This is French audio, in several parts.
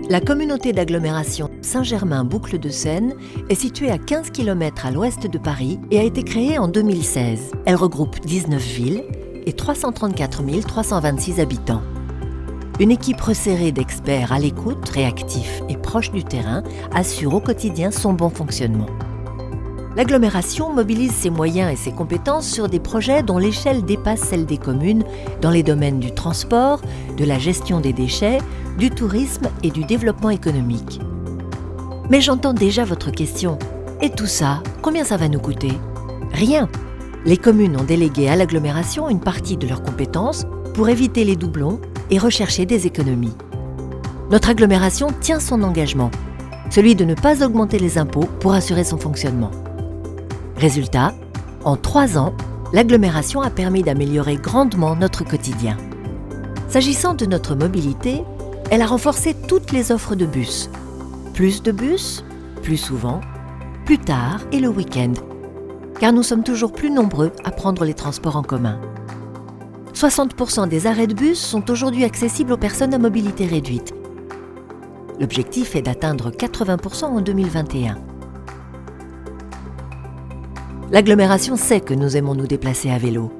La communauté d'agglomération Saint-Germain-Boucle de Seine est située à 15 km à l'ouest de Paris et a été créée en 2016. Elle regroupe 19 villes et 334 326 habitants. Une équipe resserrée d'experts à l'écoute, réactifs et proches du terrain assure au quotidien son bon fonctionnement. L'agglomération mobilise ses moyens et ses compétences sur des projets dont l'échelle dépasse celle des communes dans les domaines du transport, de la gestion des déchets, du tourisme et du développement économique. Mais j'entends déjà votre question. Et tout ça, combien ça va nous coûter ? Rien. Les communes ont délégué à l'agglomération une partie de leurs compétences pour éviter les doublons et rechercher des économies. Notre agglomération tient son engagement, celui de ne pas augmenter les impôts pour assurer son fonctionnement. Résultat, en 3 ans, l'agglomération a permis d'améliorer grandement notre quotidien. S'agissant de notre mobilité, elle a renforcé toutes les offres de bus. Plus de bus, plus souvent, plus tard et le week-end, car nous sommes toujours plus nombreux à prendre les transports en commun. 60% des arrêts de bus sont aujourd'hui accessibles aux personnes à mobilité réduite. L'objectif est d'atteindre 80% en 2021. L'agglomération sait que nous aimons nous déplacer à vélo.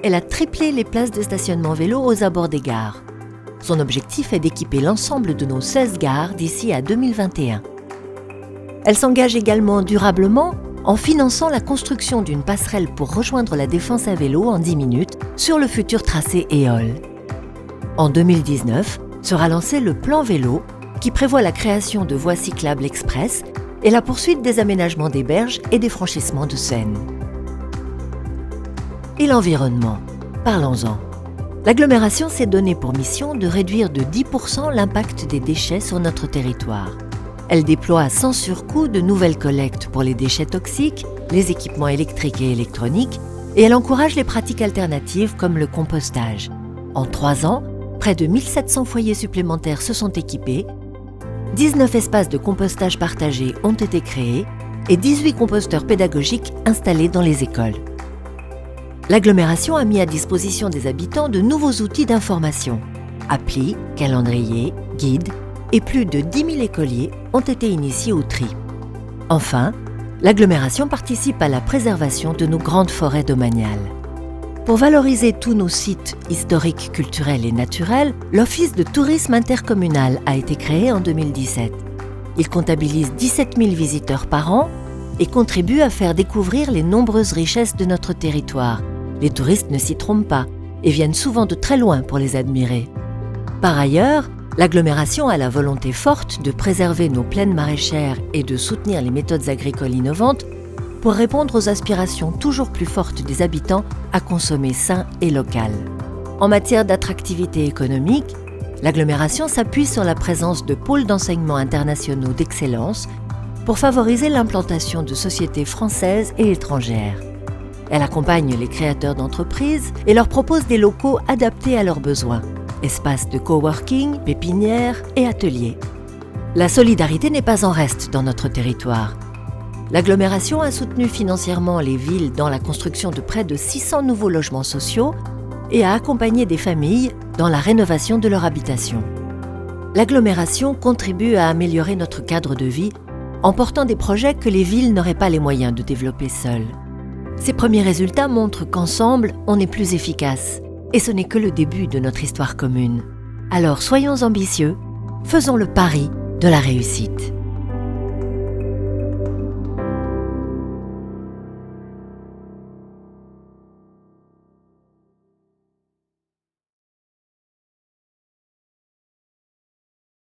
Elle a triplé les places de stationnement vélo aux abords des gares. Son objectif est d'équiper l'ensemble de nos 16 gares d'ici à 2021. Elle s'engage également durablement en finançant la construction d'une passerelle pour rejoindre la Défense à vélo en 10 minutes sur le futur tracé Éole. En 2019, sera lancé le plan vélo qui prévoit la création de voies cyclables express et la poursuite des aménagements des berges et des franchissements de Seine. Et l'environnement, parlons-en. L'agglomération s'est donné pour mission de réduire de 10% l'impact des déchets sur notre territoire. Elle déploie sans surcoût de nouvelles collectes pour les déchets toxiques, les équipements électriques et électroniques, et elle encourage les pratiques alternatives comme le compostage. En 3 ans, près de 1700 foyers supplémentaires se sont équipés, 19 espaces de compostage partagés ont été créés et 18 composteurs pédagogiques installés dans les écoles. L'agglomération a mis à disposition des habitants de nouveaux outils d'information. Applis, calendriers, guides et plus de 10 000 écoliers ont été initiés au tri. Enfin, l'agglomération participe à la préservation de nos grandes forêts domaniales. Pour valoriser tous nos sites historiques, culturels et naturels, l'Office de tourisme intercommunal a été créé en 2017. Il comptabilise 17 000 visiteurs par an et contribue à faire découvrir les nombreuses richesses de notre territoire. Les touristes ne s'y trompent pas et viennent souvent de très loin pour les admirer. Par ailleurs, l'agglomération a la volonté forte de préserver nos plaines maraîchères et de soutenir les méthodes agricoles innovantes pour répondre aux aspirations toujours plus fortes des habitants à consommer sain et local. En matière d'attractivité économique, l'agglomération s'appuie sur la présence de pôles d'enseignement internationaux d'excellence pour favoriser l'implantation de sociétés françaises et étrangères. Elle accompagne les créateurs d'entreprises et leur propose des locaux adaptés à leurs besoins, espaces de coworking, pépinières et ateliers. La solidarité n'est pas en reste dans notre territoire. L'agglomération a soutenu financièrement les villes dans la construction de près de 600 nouveaux logements sociaux et a accompagné des familles dans la rénovation de leur habitation. L'agglomération contribue à améliorer notre cadre de vie en portant des projets que les villes n'auraient pas les moyens de développer seules. Ces premiers résultats montrent qu'ensemble, on est plus efficace. Et ce n'est que le début de notre histoire commune. Alors soyons ambitieux, faisons le pari de la réussite.